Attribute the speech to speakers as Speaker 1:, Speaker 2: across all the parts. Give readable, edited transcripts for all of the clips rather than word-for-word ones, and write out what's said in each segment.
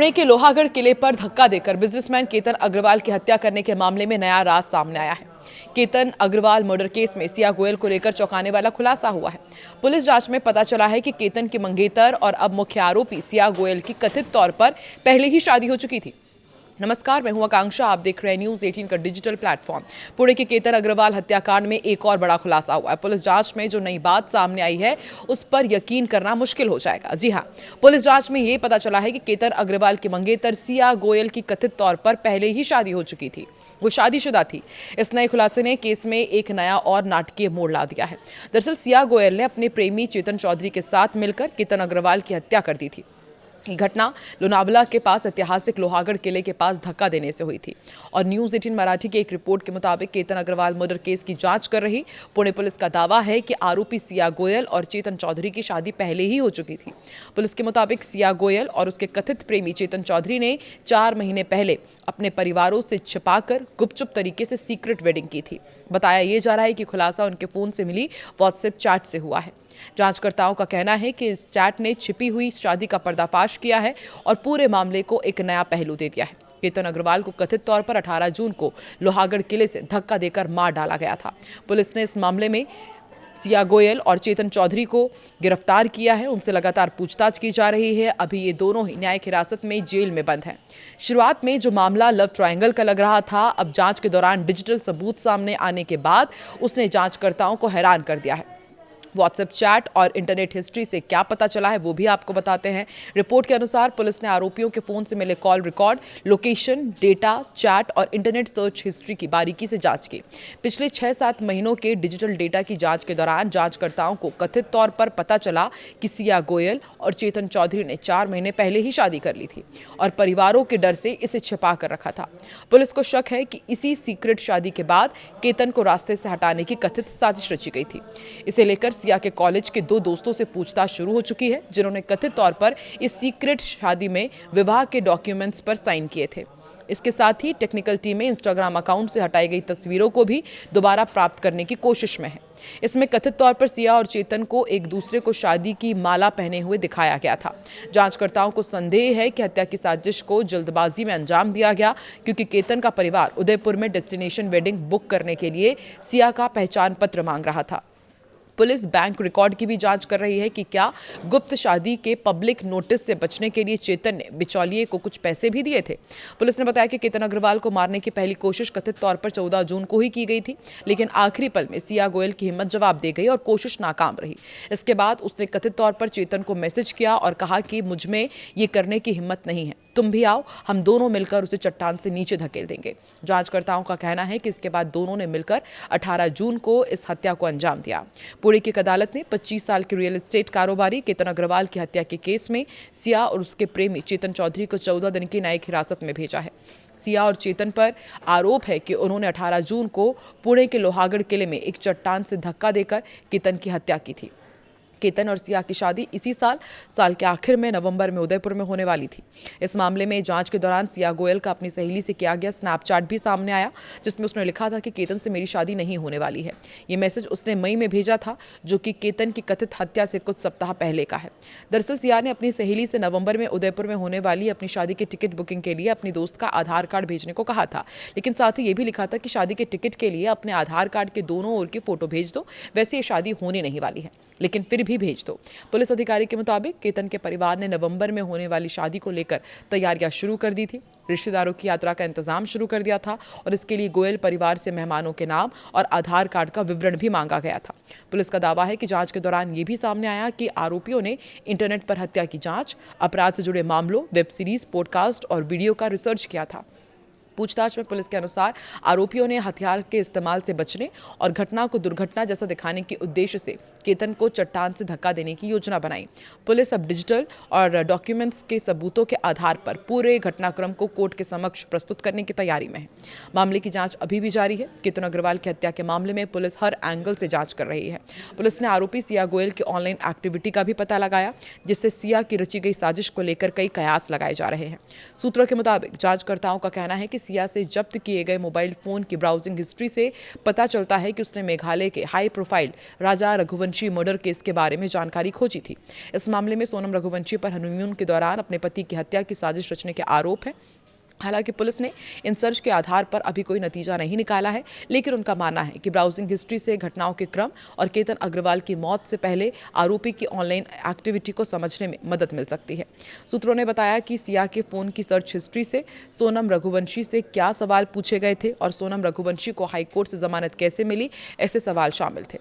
Speaker 1: पुणे के लोहागढ़ किले पर धक्का देकर बिजनेसमैन केतन अग्रवाल की हत्या करने के मामले में नया राज सामने आया है। केतन अग्रवाल मर्डर केस में सिया गोयल को लेकर चौंकाने वाला खुलासा हुआ है। पुलिस जांच में पता चला है कि केतन की मंगेतर और अब मुख्य आरोपी सिया गोयल की कथित तौर पर पहले ही शादी हो चुकी थी। नमस्कार, मैं हूं आकांक्षा, आप देख रहे हैं न्यूज़ 18 का डिजिटल प्लेटफॉर्म। पुणे के केतन अग्रवाल हत्याकांड में एक और बड़ा खुलासा हुआ है। पुलिस जांच में जो नई बात सामने आई है उस पर यकीन करना मुश्किल हो जाएगा। जी हां, पुलिस जांच में ये पता चला है कि केतन अग्रवाल की मंगेतर सिया गोयल की कथित तौर पर पहले ही शादी हो चुकी थी, वो शादीशुदा थी। इस नए खुलासे ने केस में एक नया और नाटकीय मोड़ ला दिया है। दरअसल सिया गोयल ने अपने प्रेमी चेतन चौधरी के साथ मिलकर केतन अग्रवाल की हत्या कर दी थी। ये घटना लोनावला के पास ऐतिहासिक लोहागढ़ किले के पास धक्का देने से हुई थी और न्यूज़ 18 मराठी की एक रिपोर्ट के मुताबिक केतन अग्रवाल मर्डर केस की जांच कर रही पुणे पुलिस का दावा है कि आरोपी सिया गोयल और चेतन चौधरी की शादी पहले ही हो चुकी थी। पुलिस के मुताबिक सिया गोयल और उसके कथित प्रेमी चेतन चौधरी ने 4 महीने पहले अपने परिवारों से छिपाकर गुपचुप तरीके से सीक्रेट वेडिंग की थी। बताया ये जा रहा है कि खुलासा उनके फोन से मिली व्हाट्सएप चैट से हुआ है। जांचकर्ताओं का कहना है कि इस चैट ने छिपी हुई शादी का पर्दाफाश किया है और पूरे मामले को एक नया पहलू दे दिया है। केतन अग्रवाल को कथित तौर पर 18 जून को लोहागढ़ किले से धक्का देकर मार डाला गया था। पुलिस ने इस मामले में सिया गोयल और चेतन चौधरी को गिरफ्तार किया है। उनसे लगातार पूछताछ की जा रही है। अभी ये दोनों ही न्यायिक हिरासत में जेल में बंद हैं। शुरुआत में जो मामला लव ट्रायंगल का लग रहा था, अब जांच के दौरान डिजिटल सबूत सामने आने के बाद उसने जांचकर्ताओं को हैरान कर दिया है। व्हाट्सएप चैट और इंटरनेट हिस्ट्री से क्या पता चला है वो भी आपको बताते हैं। रिपोर्ट के अनुसार पुलिस ने आरोपियों के फोन से मिले call record, location, data, chat और इंटरनेट सर्च हिस्ट्री की बारीकी से जांच की। पिछले 6-7 महीनों के डिजिटल डेटा की जांच के दौरान जांचकर्ताओं को कथित तौर पर पता चला कि सिया गोयल और चेतन चौधरी ने 4 महीने पहले ही शादी कर ली थी और परिवारों के डर से इसे छिपा कर रखा था। पुलिस को शक है कि इसी सीक्रेट शादी के बाद केतन को रास्ते से हटाने की कथित साजिश रची गई थी। इसे लेकर सिया के कॉलेज के 2 दोस्तों से पूछताछ शुरू हो चुकी है, जिन्होंने कथित तौर पर इस सीक्रेट शादी में विवाह के डॉक्यूमेंट्स पर साइन किए थे। इसके साथ ही टेक्निकल टीमें इंस्टाग्राम अकाउंट से हटाई गई तस्वीरों को भी दोबारा प्राप्त करने की कोशिश में है। इसमें कथित तौर पर सिया और चेतन को एक दूसरे को शादी की माला पहने हुए दिखाया गया था। जांचकर्ताओं को संदेह है कि हत्या की साजिश को जल्दबाजी में अंजाम दिया गया, क्योंकि केतन का परिवार उदयपुर में डेस्टिनेशन वेडिंग बुक करने के लिए सिया का पहचान पत्र मांग रहा था। पुलिस बैंक रिकॉर्ड की भी जांच कर रही है कि क्या गुप्त शादी के पब्लिक नोटिस से बचने के लिए चेतन ने बिचौलिए को कुछ पैसे भी दिए थे। पुलिस ने बताया कि केतन अग्रवाल को मारने की पहली कोशिश कथित तौर पर 14 जून को ही की गई थी, लेकिन आखिरी पल में सिया गोयल की हिम्मत जवाब दे गई और कोशिश नाकाम रही। इसके बाद उसने कथित तौर पर चेतन को मैसेज किया और कहा कि मुझ में ये करने की हिम्मत नहीं है, तुम भी आओ, हम दोनों मिलकर उसे चट्टान से नीचे धकेल देंगे। जांचकर्ताओं का कहना है कि इसके बाद दोनों ने मिलकर 18 जून को इस हत्या को अंजाम दिया। पुणे की एक अदालत ने 25 साल के रियल एस्टेट कारोबारी केतन अग्रवाल की हत्या के केस में सिया और उसके प्रेमी चेतन चौधरी को 14 दिन की न्यायिक हिरासत में भेजा है। सिया और चेतन पर आरोप है कि उन्होंने 18 जून को पुणे के लोहागढ़ किले में एक चट्टान से धक्का देकर केतन की हत्या की थी। केतन और सिया की शादी इसी साल के आखिर में नवंबर में उदयपुर में होने वाली थी। इस मामले में जांच के दौरान सिया गोयल का अपनी सहेली से किया गया स्नैपचैट भी सामने आया, जिसमें उसने लिखा था कि केतन से मेरी शादी नहीं होने वाली है। ये मैसेज उसने मई में भेजा था, जो कि केतन की कथित हत्या से कुछ सप्ताह पहले का है। दरअसल सिया ने अपनी सहेली से नवंबर में उदयपुर में होने वाली अपनी शादी की टिकट बुकिंग के लिए अपनी दोस्त का आधार कार्ड भेजने को कहा था, लेकिन साथ ही ये भी लिखा था कि शादी के टिकट के लिए अपने आधार कार्ड के दोनों ओर की फोटो भेज दो, वैसे ये शादी होने नहीं वाली है, लेकिन फिर भी भेज दो। पुलिस अधिकारी के मुताबिक केतन के परिवार ने नवंबर में होने वाली शादी को लेकर तैयारियां शुरू कर दी थी। रिश्तेदारों की यात्रा का इंतजाम शुरू कर दिया था और इसके लिए गोयल परिवार से मेहमानों के नाम और आधार कार्ड का विवरण भी मांगा गया था। पुलिस का दावा है कि जांच के दौरान ये भी सामने आया कि आरोपियों ने इंटरनेट पर हत्या की जांच, अपराध से जुड़े मामलों, वेब सीरीज, पॉडकास्ट और वीडियो का रिसर्च किया था। पूछताछ में पुलिस के अनुसार आरोपियों ने हथियार के इस्तेमाल से बचने और घटना को दुर्घटना जैसा दिखाने के उद्देश्य से केतन को चट्टान से धक्का देने की योजना बनाई। पुलिस अब डिजिटल और डॉक्यूमेंट्स के सबूतों के आधार पर पूरे घटनाक्रम को कोर्ट के समक्ष प्रस्तुत करने की तैयारी में है। मामले की जांच अभी भी जारी है। केतन अग्रवाल की हत्या के मामले में पुलिस हर एंगल से जांच कर रही है। पुलिस ने आरोपी सिया गोयल की ऑनलाइन एक्टिविटी का भी पता लगाया, जिससे सिया की रची गई साजिश को लेकर कई कयास लगाए जा रहे हैं। सूत्रों के मुताबिक जांचकर्ताओं का कहना है कि सिया से जब्त किए गए मोबाइल फोन की ब्राउजिंग हिस्ट्री से पता चलता है कि उसने मेघालय के हाई प्रोफाइल राजा रघुवंशी मर्डर केस के बारे में जानकारी खोजी थी। इस मामले में सोनम रघुवंशी पर हनीमून के दौरान अपने पति की हत्या की साजिश रचने के आरोप है। हालांकि पुलिस ने इन सर्च के आधार पर अभी कोई नतीजा नहीं निकाला है, लेकिन उनका मानना है कि ब्राउजिंग हिस्ट्री से घटनाओं के क्रम और केतन अग्रवाल की मौत से पहले आरोपी की ऑनलाइन एक्टिविटी को समझने में मदद मिल सकती है। सूत्रों ने बताया कि सिया के फोन की सर्च हिस्ट्री से सोनम रघुवंशी से क्या सवाल पूछे गए थे और सोनम रघुवंशी को हाईकोर्ट से जमानत कैसे मिली, ऐसे सवाल शामिल थे।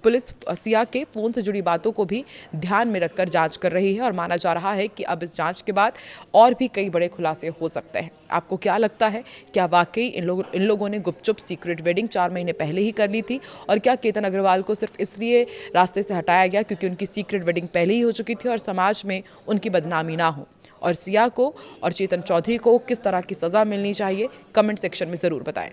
Speaker 1: पुलिस सिया के फोन से जुड़ी बातों को भी ध्यान में रखकर जांच कर रही है और माना जा रहा है कि अब इस जांच के बाद और भी कई बड़े खुलासे हो सकते हैं। आपको क्या लगता है, क्या वाकई इन लोगों ने गुपचुप सीक्रेट वेडिंग 4 महीने पहले ही कर ली थी? और क्या केतन अग्रवाल को सिर्फ इसलिए रास्ते से हटाया गया क्योंकि उनकी सीक्रेट वेडिंग पहले ही हो चुकी थी और समाज में उनकी बदनामी ना हो? और सिया को और चेतन चौधरी को किस तरह की सज़ा मिलनी चाहिए, कमेंट सेक्शन में ज़रूर बताएं।